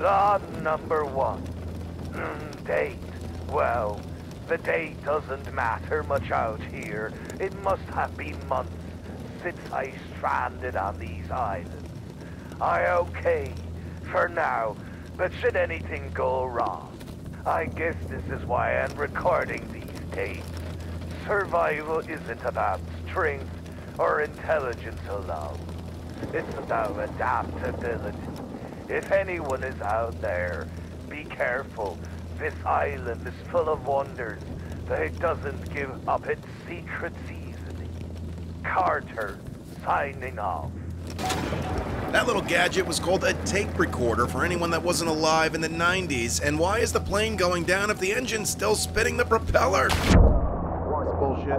Law number one. Date. Well, the date doesn't matter much out here. It must have been months since I stranded on these islands. I okay for now, but should anything go wrong, I guess this is why I'm recording these tapes. Survival isn't about strength or intelligence alone. It's about adaptability. If anyone is out there, be careful. This island is full of wonders, but it doesn't give up its secrets easily. Carter, signing off. That little gadget was called a tape recorder for anyone that wasn't alive in the 90s. And why is the plane going down if the engine's still spinning the propeller? Bullshit.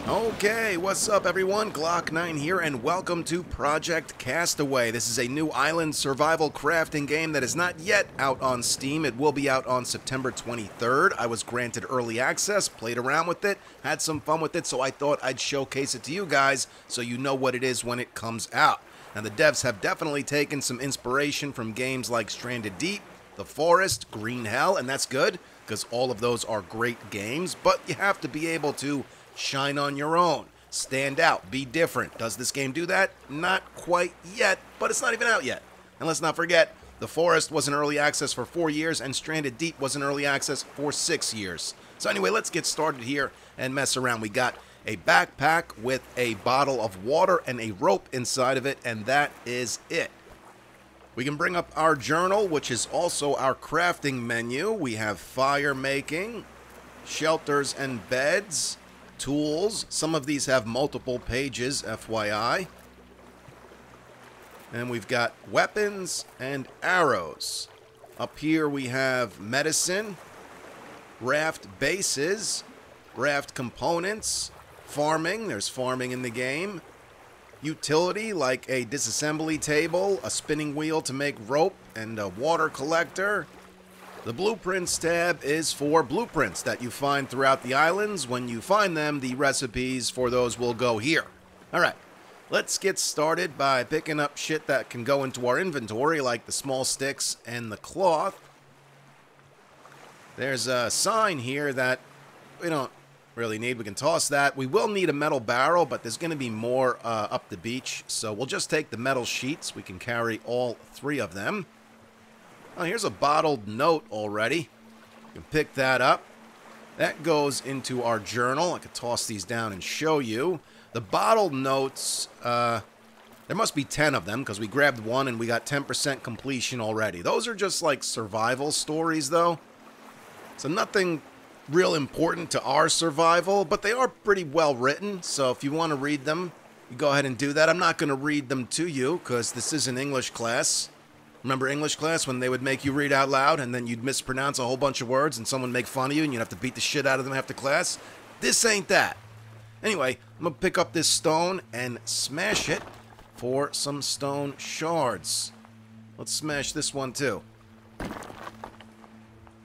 Okay, what's up everyone? Glock9 here and welcome to Project Castaway. This is a new island survival crafting game that is not yet out on Steam. It will be out on September 23rd. I was granted early access, played around with it, had some fun with it, so I thought I'd showcase it to you guys so you know what it is when it comes out. Now the devs have definitely taken some inspiration from games like Stranded Deep, The Forest, Green Hell, and that's good because all of those are great games, but you have to be able to shine on your own, stand out, be different. Does this game do that? Not quite yet, but it's not even out yet. And let's not forget, The Forest was in early access for 4 years and Stranded Deep was in early access for 6 years. So anyway, let's get started here and mess around. We got a backpack with a bottle of water and a rope inside of it, and that is it. We can bring up our journal, which is also our crafting menu. We have fire making, shelters and beds, tools. Some of these have multiple pages, FYI. And we've got weapons and arrows. Up here we have medicine, raft bases, raft components, farming. There's farming in the game. Utility like a disassembly table, a spinning wheel to make rope, and a water collector. The Blueprints tab is for blueprints that you find throughout the islands. When you find them, the recipes for those will go here. Alright, let's get started by picking up shit that can go into our inventory, like the small sticks and the cloth. There's a sign here that we don't really need. We can toss that. We will need a metal barrel, but there's going to be more up the beach, so we'll just take the metal sheets. We can carry all 3 of them. Oh, here's a bottled note already. You can pick that up. That goes into our journal. I could toss these down and show you. The bottled notes, there must be 10 of them because we grabbed one and we got 10% completion already. Those are just like survival stories though. So nothing real important to our survival, but they are pretty well written. So if you want to read them, you go ahead and do that. I'm not going to read them to you because this is an English class. Remember English class when they would make you read out loud and then you'd mispronounce a whole bunch of words and someone would make fun of you and you'd have to beat the shit out of them after class? This ain't that. Anyway, I'm going to pick up this stone and smash it for some stone shards. Let's smash this one too. And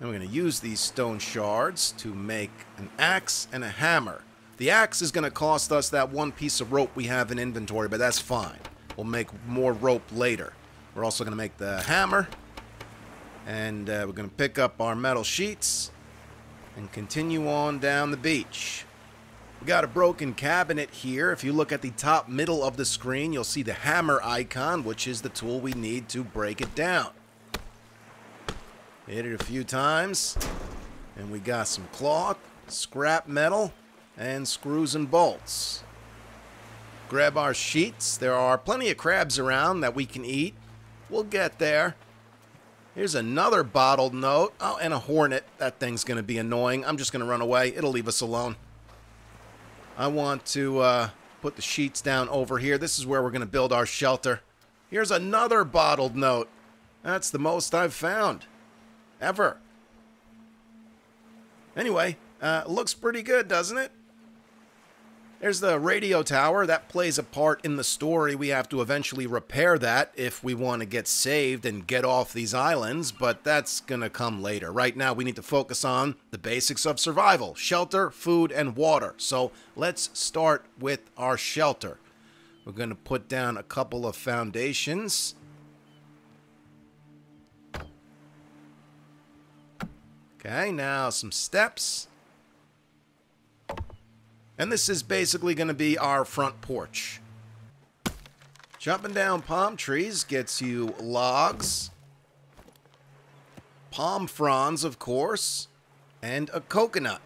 we're going to use these stone shards to make an axe and a hammer. The axe is going to cost us that one piece of rope we have in inventory, but that's fine. We'll make more rope later. We're also going to make the hammer, and we're going to pick up our metal sheets and continue on down the beach. We got a broken cabinet here. If you look at the top middle of the screen, you'll see the hammer icon, which is the tool we need to break it down. Hit it a few times, and we got some cloth, scrap metal, and screws and bolts. Grab our sheets. There are plenty of crabs around that we can eat. We'll get there. Here's another bottled note. Oh, and a hornet. That thing's going to be annoying. I'm just going to run away. It'll leave us alone. I want to put the sheets down over here. This is where we're going to build our shelter. Here's another bottled note. That's the most I've found. Ever. Anyway, looks pretty good, doesn't it? There's the radio tower. That plays a part in the story. We have to eventually repair that if we want to get saved and get off these islands, but that's going to come later. Right now, we need to focus on the basics of survival: shelter, food, and water. So let's start with our shelter. We're going to put down a couple of foundations. Okay, now some steps. And this is basically going to be our front porch. Chopping down palm trees gets you logs, palm fronds, of course, and a coconut.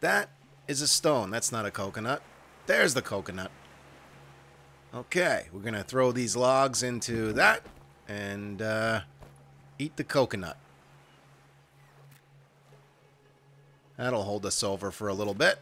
That is a stone. That's not a coconut. There's the coconut. Okay, we're going to throw these logs into that and eat the coconut. That'll hold us over for a little bit.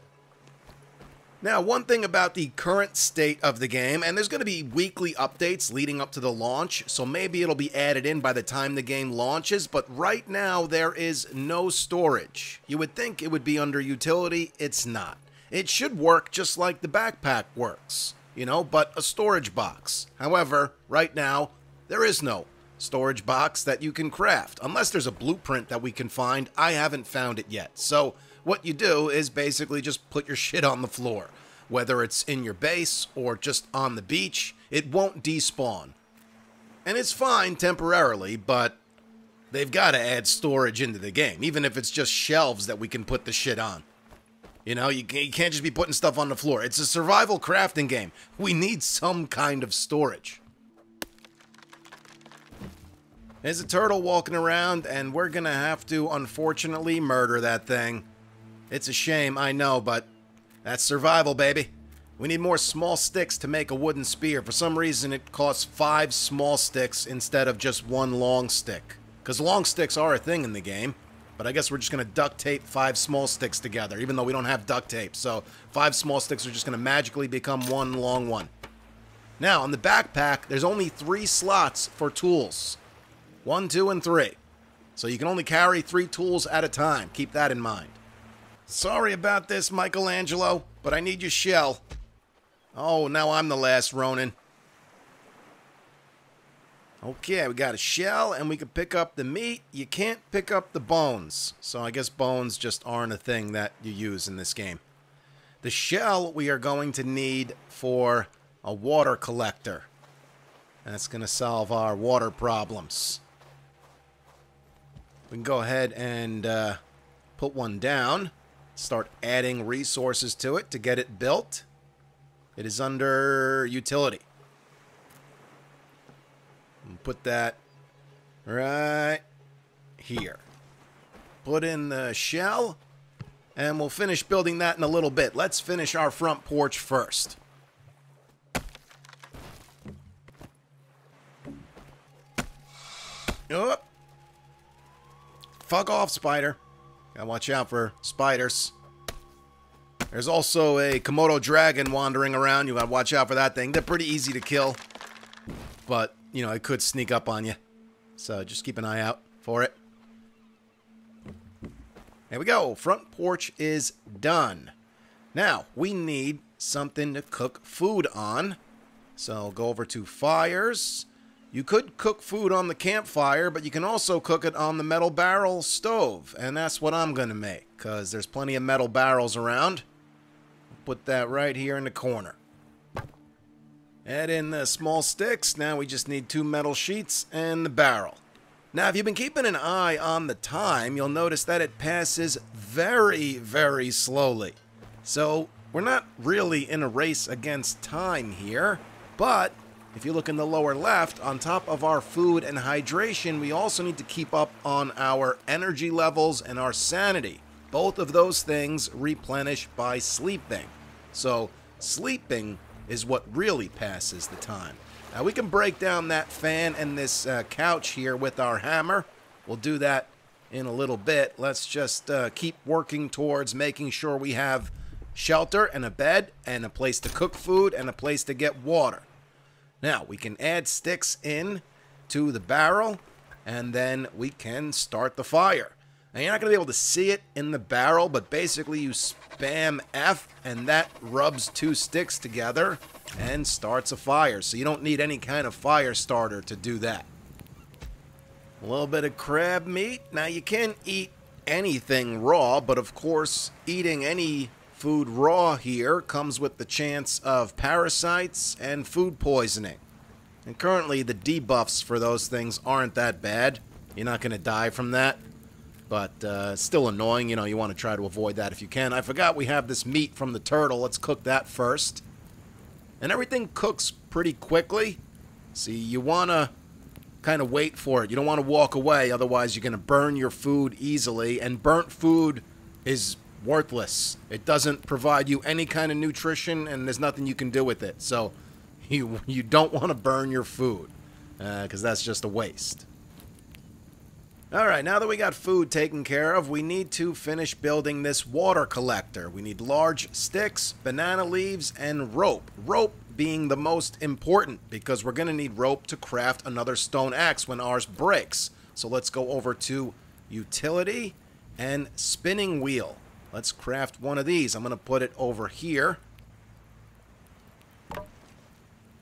Now, one thing about the current state of the game, and there's going to be weekly updates leading up to the launch, so maybe it'll be added in by the time the game launches, but right now there is no storage. You would think it would be under utility, it's not. It should work just like the backpack works, you know, but a storage box. However, right now, there is no storage box that you can craft, unless there's a blueprint that we can find. I haven't found it yet, so what you do is basically just put your shit on the floor. Whether it's in your base or just on the beach, it won't despawn. And it's fine temporarily, but they've got to add storage into the game, even if it's just shelves that we can put the shit on. You know, you can't just be putting stuff on the floor. It's a survival crafting game. We need some kind of storage. There's a turtle walking around, and we're going to have to, unfortunately, murder that thing. It's a shame, I know, but that's survival, baby. We need more small sticks to make a wooden spear. For some reason, it costs 5 small sticks instead of just 1 long stick. Because long sticks are a thing in the game. But I guess we're just going to duct tape 5 small sticks together, even though we don't have duct tape. So 5 small sticks are just going to magically become 1 long one. Now, on the backpack, there's only 3 slots for tools. 1, 2, and 3. So you can only carry 3 tools at a time. Keep that in mind. Sorry about this, Michelangelo, but I need your shell. Oh, now I'm the last Ronin. Okay, we got a shell, and we can pick up the meat. You can't pick up the bones, so I guess bones just aren't a thing that you use in this game. The shell we are going to need for a water collector. That's going to solve our water problems. We can go ahead and put one down. Start adding resources to it to get it built. It is under utility. Put that right here. Put in the shell, and we'll finish building that in a little bit. Let's finish our front porch first. Oh. Fuck off, spider. Gotta watch out for spiders. There's also a Komodo dragon wandering around. You gotta watch out for that thing. They're pretty easy to kill. But, you know, it could sneak up on you. So just keep an eye out for it. There we go. Front porch is done. Now, we need something to cook food on. So go over to fires. You could cook food on the campfire, but you can also cook it on the metal barrel stove. And that's what I'm going to make, because there's plenty of metal barrels around. Put that right here in the corner. Add in the small sticks. Now we just need 2 metal sheets and the barrel. Now, if you've been keeping an eye on the time, you'll notice that it passes very, very slowly. So we're not really in a race against time here, but if you look in the lower left, on top of our food and hydration, we also need to keep up on our energy levels and our sanity. Both of those things replenish by sleeping. So sleeping is what really passes the time. Now we can break down that fan and this couch here with our hammer. We'll do that in a little bit. Let's just keep working towards making sure we have shelter and a bed and a place to cook food and a place to get water. Now, we can add sticks in to the barrel, and then we can start the fire. Now, you're not going to be able to see it in the barrel, but basically you spam F, and that rubs 2 sticks together and starts a fire. So you don't need any kind of fire starter to do that. A little bit of crab meat. Now, you can eat anything raw, but of course, eating any food raw here comes with the chance of parasites and food poisoning. And currently the debuffs for those things aren't that bad. You're not going to die from that. But still annoying, you know, you want to try to avoid that if you can. I forgot we have this meat from the turtle. Let's cook that first. And everything cooks pretty quickly. See, you want to kind of wait for it. You don't want to walk away, otherwise you're going to burn your food easily. And burnt food is worthless. It doesn't provide you any kind of nutrition, and there's nothing you can do with it. So you don't want to burn your food, because that's just a waste. Alright, now that we got food taken care of, we need to finish building this water collector. We need large sticks, banana leaves, and rope. Rope being the most important, because we're going to need rope to craft another stone axe when ours breaks. So let's go over to utility and spinning wheel. Let's craft one of these. I'm going to put it over here.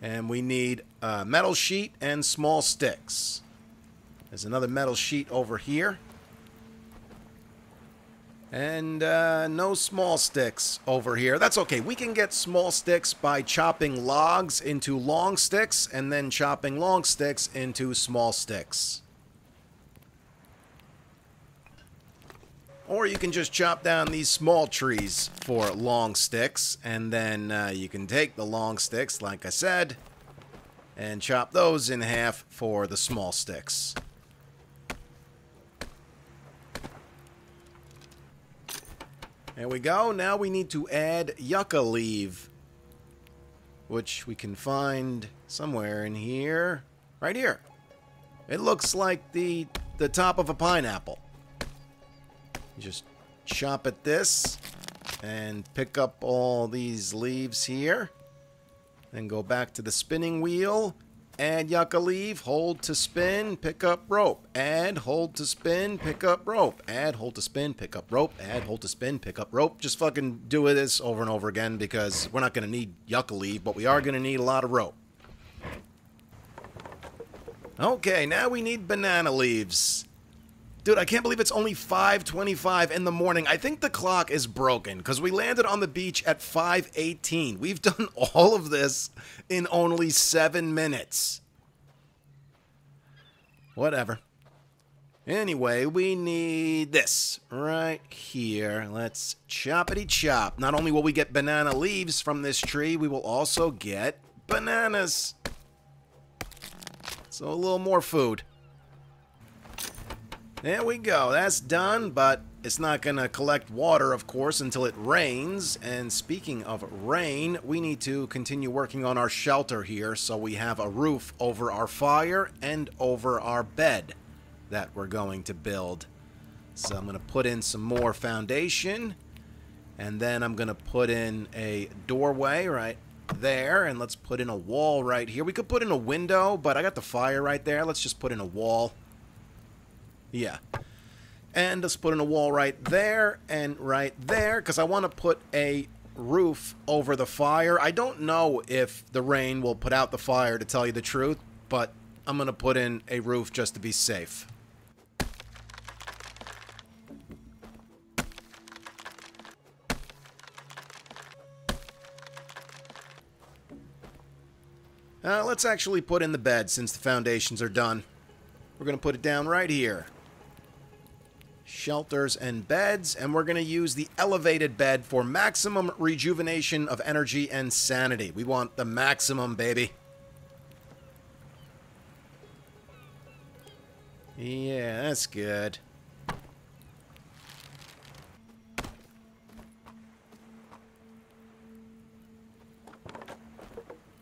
And we need a metal sheet and small sticks. There's another metal sheet over here. And no small sticks over here. That's okay. We can get small sticks by chopping logs into long sticks and then chopping long sticks into small sticks. Or you can just chop down these small trees for long sticks, and then you can take the long sticks, like I said, and chop those in half for the small sticks. There we go. Now we need to add yucca leaf, which we can find somewhere in here. Right here. It looks like the top of a pineapple. You just chop at this and pick up all these leaves here. Then go back to the spinning wheel. Add yucca leaf, hold to spin, pick up rope. Add, hold to spin, pick up rope. Add, hold to spin, pick up rope. Add, hold to spin, pick up rope. Just fucking do this over and over again, because we're not going to need yucca leaf, but we are going to need a lot of rope. Okay, now we need banana leaves. Dude, I can't believe it's only 5:25 in the morning. I think the clock is broken, because we landed on the beach at 5:18. We've done all of this in only 7 minutes. Whatever. Anyway, we need this right here. Let's choppity chop. Not only will we get banana leaves from this tree, we will also get bananas. So a little more food. There we go, that's done, but it's not going to collect water, of course, until it rains. And speaking of rain, we need to continue working on our shelter here so we have a roof over our fire and over our bed that we're going to build. So I'm going to put in some more foundation, and then I'm going to put in a doorway right there, and let's put in a wall right here. We could put in a window, but I got the fire right there. Let's just put in a wall. Yeah. And let's put in a wall right there and right there, because I want to put a roof over the fire. I don't know if the rain will put out the fire, to tell you the truth, but I'm going to put in a roof just to be safe. Let's actually put in the bed since the foundations are done. We're going to put it down right here. Shelters and beds, and we're going to use the elevated bed for maximum rejuvenation of energy and sanity. We want the maximum, baby. Yeah, that's good.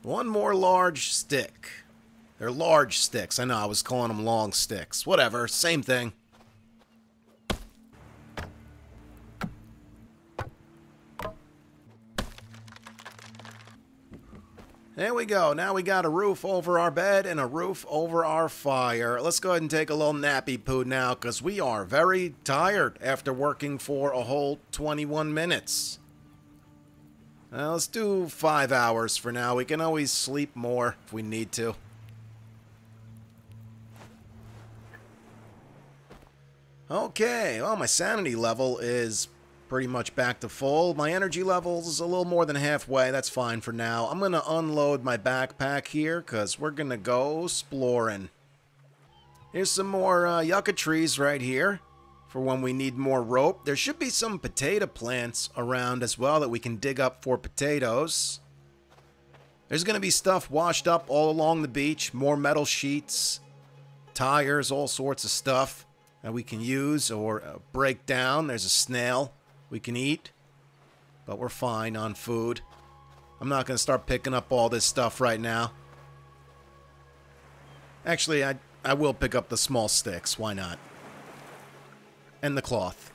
One more large stick. They're large sticks. I know, I was calling them long sticks. Whatever, same thing. There we go. Now we got a roof over our bed and a roof over our fire. Let's go ahead and take a little nappy poo now, because we are very tired after working for a whole 21 minutes. Let's do 5 hours for now. We can always sleep more if we need to. Okay, well, my sanity level is pretty much back to full. My energy level's is a little more than halfway. That's fine for now. I'm going to unload my backpack here because we're going to go exploring. Here's some more yucca trees right here for when we need more rope. There should be some potato plants around as well that we can dig up for potatoes. There's going to be stuff washed up all along the beach. More metal sheets, tires, all sorts of stuff that we can use or break down. There's a snail we can eat, but we're fine on food. I'm not going to start picking up all this stuff right now. Actually, I will pick up the small sticks. Why not? And the cloth.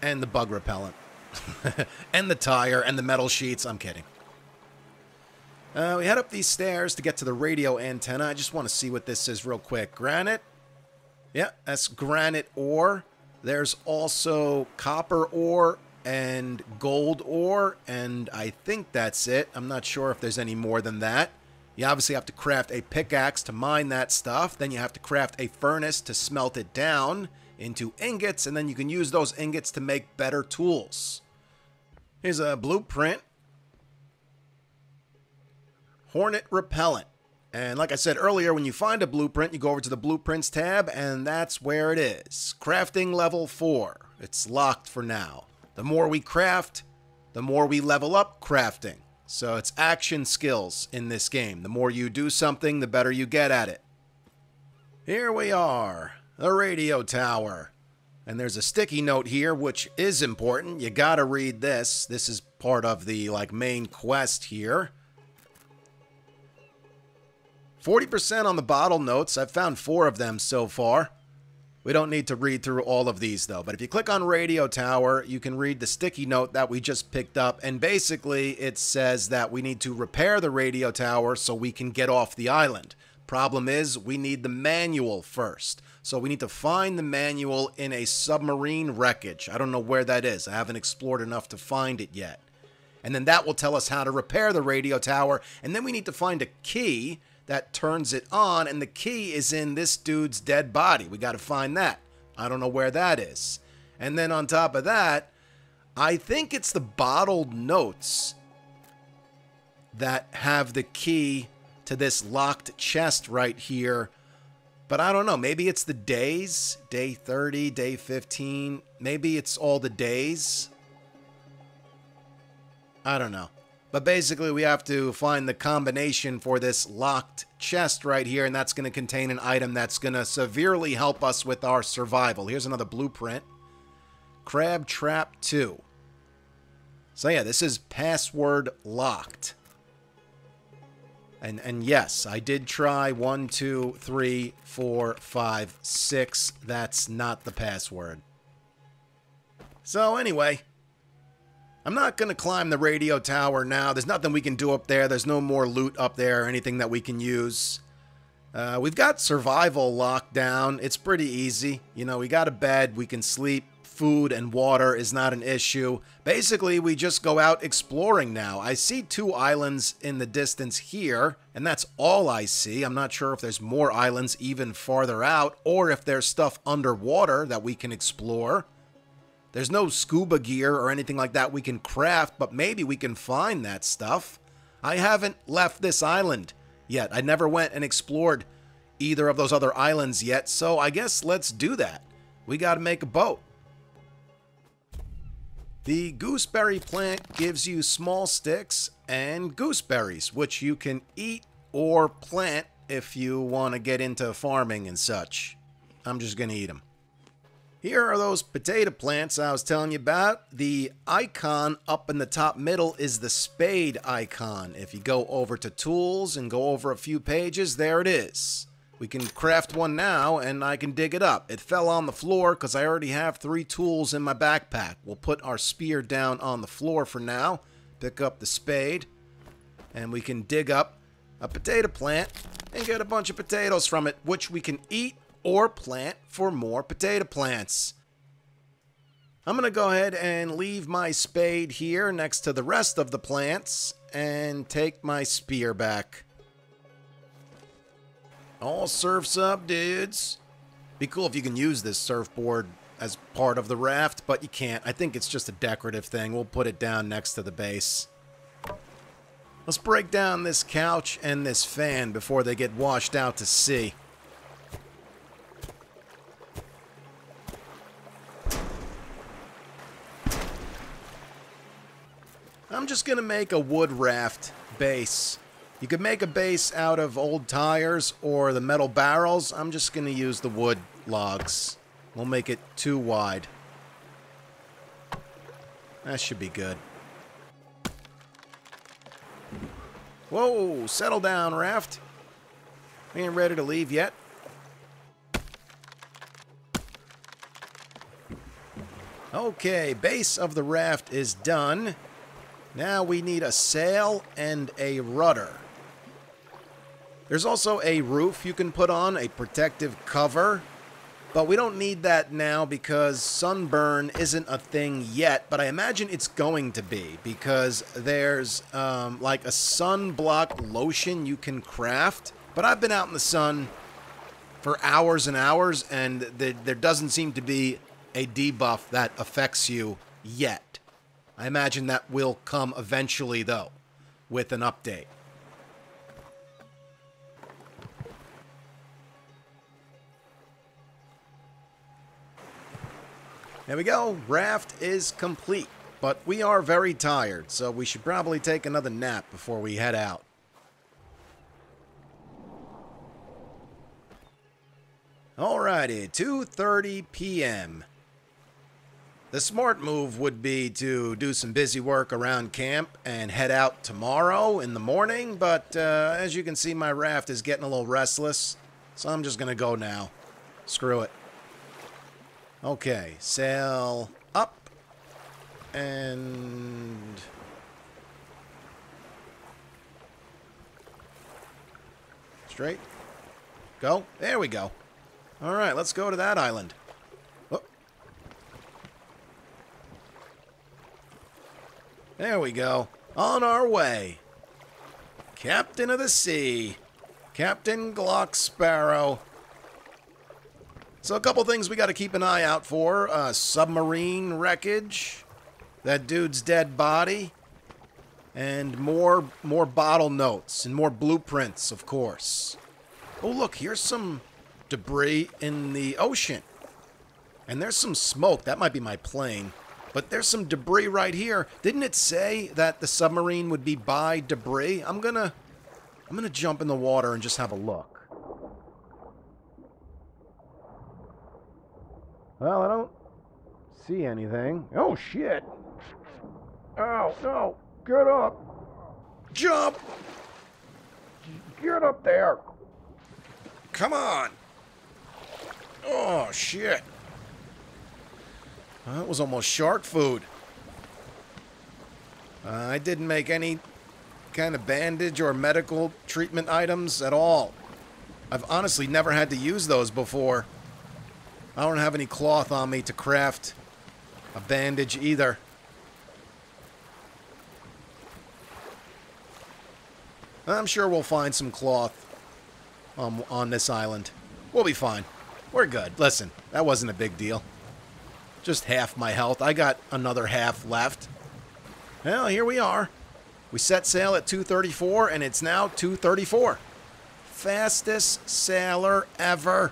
And the bug repellent. And the tire and the metal sheets. I'm kidding. We head up these stairs to get to the radio antenna. I just want to see what this is real quick. Granite. Yeah, that's granite ore. There's also copper ore and gold ore. And I think that's it. I'm not sure if there's any more than that. You obviously have to craft a pickaxe to mine that stuff. Then you have to craft a furnace to smelt it down into ingots. And then you can use those ingots to make better tools. Here's a blueprint. Hornet repellent. And like I said earlier, when you find a blueprint, you go over to the Blueprints tab, and that's where it is. Crafting level 4. It's locked for now. The more we craft, the more we level up crafting. So it's action skills in this game. The more you do something, the better you get at it. Here we are, the radio tower. And there's a sticky note here, which is important. You gotta read this. This is part of the main quest here. 40% on the bottle notes. I've found 4 of them so far. We don't need to read through all of these, though. But if you click on Radio Tower, you can read the sticky note that we just picked up. And basically, it says that we need to repair the radio tower so we can get off the island. Problem is, we need the manual first. So we need to find the manual in a submarine wreckage. I don't know where that is. I haven't explored enough to find it yet. And then that will tell us how to repair the radio tower. And then we need to find a key that turns it on, and the key is in this dude's dead body. We got to find that. I don't know where that is. And then on top of that, I think it's the bottled notes that have the key to this locked chest right here. But I don't know. Maybe it's the days. Day 30, day 15. Maybe it's all the days. I don't know. But basically, we have to find the combination for this locked chest right here, and that's going to contain an item that's going to severely help us with our survival. Here's another blueprint. Crab Trap 2. So yeah, this is password locked. And yes, I did try 1, 2, 3, 4, 5, 6. That's not the password. So anyway, I'm not going to climb the radio tower now. There's nothing we can do up there. There's no more loot up there or anything that we can use. We've got survival locked down. It's pretty easy. You know, we got a bed. We can sleep. Food and water is not an issue. Basically, we just go out exploring now. I see 2 islands in the distance here, and that's all I see. I'm not sure if there's more islands even farther out, or if there's stuff underwater that we can explore. There's no scuba gear or anything like that we can craft, but maybe we can find that stuff. I haven't left this island yet. I never went and explored either of those other islands yet, so I guess let's do that. We gotta make a boat. The gooseberry plant gives you small sticks and gooseberries, which you can eat or plant if you want to get into farming and such. I'm just gonna eat them. Here are those potato plants I was telling you about. The icon up in the top middle is the spade icon. If you go over to tools and go over a few pages, there it is. We can craft one now and I can dig it up. It fell on the floor because I already have 3 tools in my backpack. We'll put our spear down on the floor for now. Pick up the spade and we can dig up a potato plant and get a bunch of potatoes from it, which we can eat or plant for more potato plants. I'm going to go ahead and leave my spade here next to the rest of the plants and take my spear back. All surfs up, dudes. Be cool if you can use this surfboard as part of the raft, but you can't. I think it's just a decorative thing. We'll put it down next to the base. Let's break down this couch and this fan before they get washed out to sea. I'm just going to make a wood raft base. You could make a base out of old tires or the metal barrels. I'm just going to use the wood logs. We'll make it 2 wide. That should be good. Whoa, settle down, raft. We ain't ready to leave yet. Okay, base of the raft is done. Now we need a sail and a rudder. There's also a roof you can put on, a protective cover. But we don't need that now because sunburn isn't a thing yet. But I imagine it's going to be because there's like a sunblock lotion you can craft. But I've been out in the sun for hours and hours, and there doesn't seem to be a debuff that affects you yet. I imagine that will come eventually, though, with an update. There we go. Raft is complete, but we are very tired, so we should probably take another nap before we head out. Alrighty, 2:30 p.m. The smart move would be to do some busy work around camp and head out tomorrow in the morning, but as you can see, my raft is getting a little restless, so I'm just going to go now. Screw it. Okay, sail up and straight. Go. There we go. All right, let's go to that island. Oh. There we go. On our way. Captain of the sea. Captain Glock Sparrow. So a couple things we got to keep an eye out for. Submarine wreckage. That dude's dead body. And more bottle notes. And more blueprints, of course. Oh, look. Here's some debris in the ocean. And there's some smoke. That might be my plane. But there's some debris right here. Didn't it say that the submarine would be by debris? I'm gonna jump in the water and just have a look. Well, I don't see anything. Oh, shit. Oh, no. Get up. Jump. Get up there. Come on. Oh, shit. That was almost shark food. I didn't make any kind of bandage or medical treatment items at all. I've honestly never had to use those before. I don't have any cloth on me to craft a bandage either. I'm sure we'll find some cloth on this island. We'll be fine. We're good. Listen, that wasn't a big deal. Just half my health. I got another half left. Well, here we are. We set sail at 2:34, and it's now 2:34. Fastest sailor ever.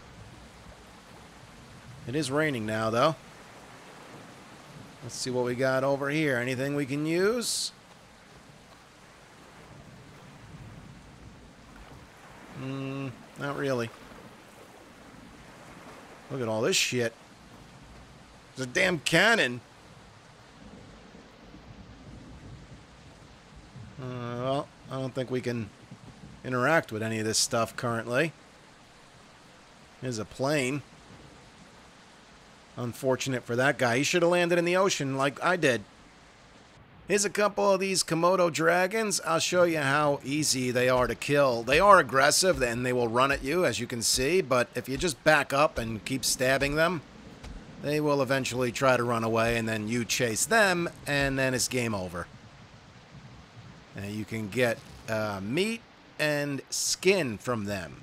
It is raining now, though. Let's see what we got over here. Anything we can use? Not really. Look at all this shit. There's a damn cannon. Well, I don't think we can interact with any of this stuff currently. Here's a plane. Unfortunate for that guy. He should have landed in the ocean like I did. Here's a couple of these Komodo dragons. I'll show you how easy they are to kill. They are aggressive and they will run at you, as you can see, but if you just back up and keep stabbing them, they will eventually try to run away, and then you chase them, and then it's game over. And you can get meat and skin from them.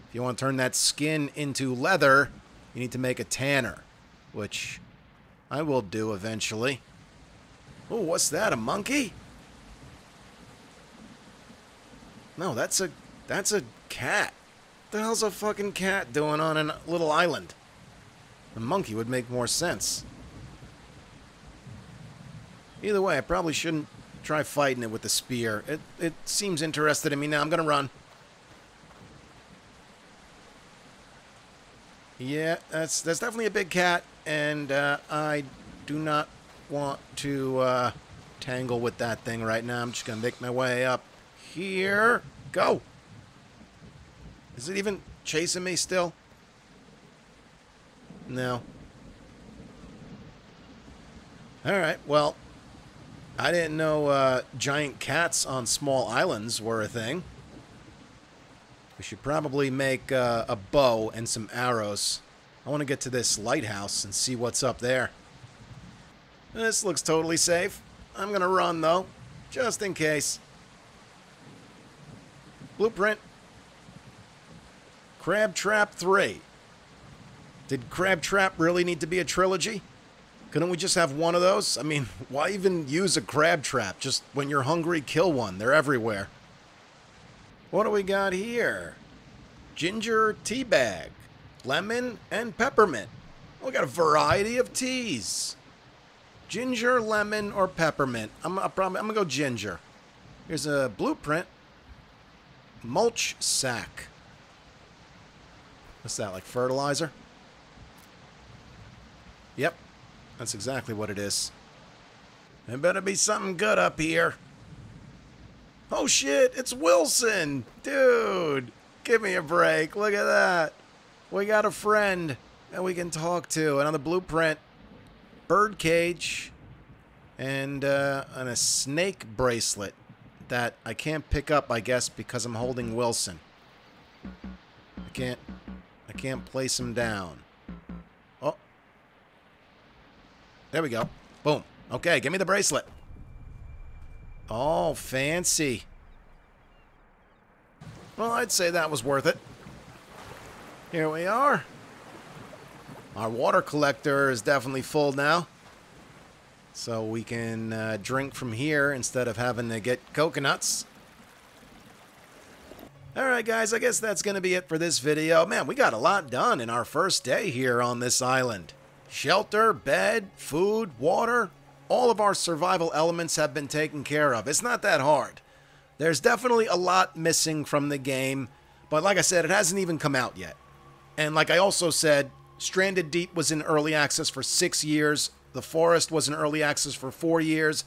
If you want to turn that skin into leather, you need to make a tanner. which I will do eventually. Oh, what's that? A monkey? No, that's a cat. What the hell's a fucking cat doing on a little island? A monkey would make more sense. Either way, I probably shouldn't try fighting it with the spear. It seems interested in me now. I'm gonna run. Yeah, that's definitely a big cat, and I do not want to tangle with that thing right now. I'm just gonna make my way up here. Go! Is it even chasing me still? No. Alright, well, I didn't know giant cats on small islands were a thing. We should probably make a bow and some arrows. I want to get to this lighthouse and see what's up there. This looks totally safe. I'm going to run, though, just in case. Blueprint. Crab Trap 3. Did Crab Trap really need to be a trilogy? Couldn't we just have one of those? I mean, why even use a crab trap? Just when you're hungry, kill one. They're everywhere. What do we got here? Ginger tea bag, lemon, and peppermint. We got a variety of teas. Ginger, lemon, or peppermint. I'm gonna go ginger. Here's a blueprint. Mulch sack. What's that, like fertilizer? Yep, that's exactly what it is. There better be something good up here. Oh shit, it's Wilson! Dude, give me a break. Look at that. We got a friend that we can talk to. Another blueprint. Bird cage. And a snake bracelet that I can't pick up, I guess, because I'm holding Wilson. I can't place him down. Oh. There we go. Boom. Okay, give me the bracelet. Oh, fancy. Well, I'd say that was worth it. Here we are. Our water collector is definitely full now. So we can drink from here instead of having to get coconuts. Alright guys, I guess that's going to be it for this video. Man, we got a lot done in our first day here on this island. Shelter, bed, food, water. All of our survival elements have been taken care of. It's not that hard. There's definitely a lot missing from the game. But like I said, it hasn't even come out yet. And like I also said, Stranded Deep was in early access for 6 years. The Forest was in early access for 4 years.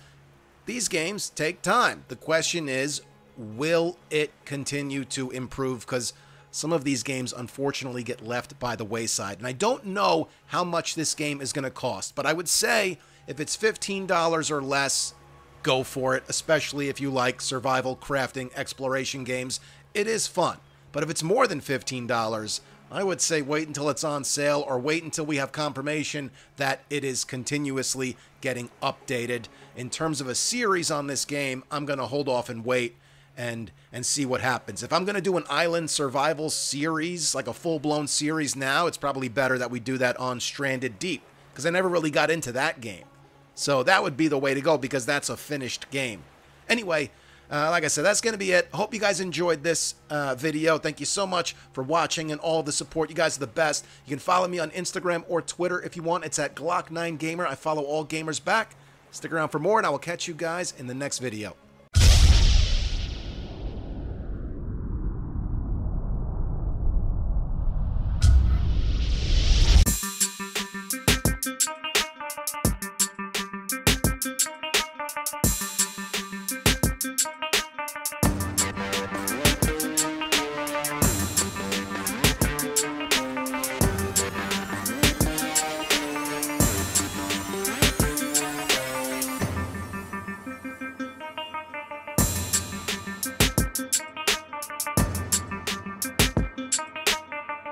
These games take time. The question is, will it continue to improve? Because some of these games, unfortunately, get left by the wayside. And I don't know how much this game is going to cost. But I would say, if it's $15 or less, go for it. Especially if you like survival, crafting, exploration games. It is fun. But if it's more than $15, I would say wait until it's on sale or wait until we have confirmation that it is continuously getting updated. In terms of a series on this game, I'm going to hold off and wait and see what happens. If I'm going to do an island survival series, like a full-blown series now, it's probably better that we do that on Stranded Deep, because I never really got into that game. So that would be the way to go, because that's a finished game. Anyway, like I said, that's going to be it. Hope you guys enjoyed this video. Thank you so much for watching and all the support. You guys are the best. You can follow me on Instagram or Twitter if you want. It's at Glock9Gamer. I follow all gamers back. Stick around for more, and I will catch you guys in the next video.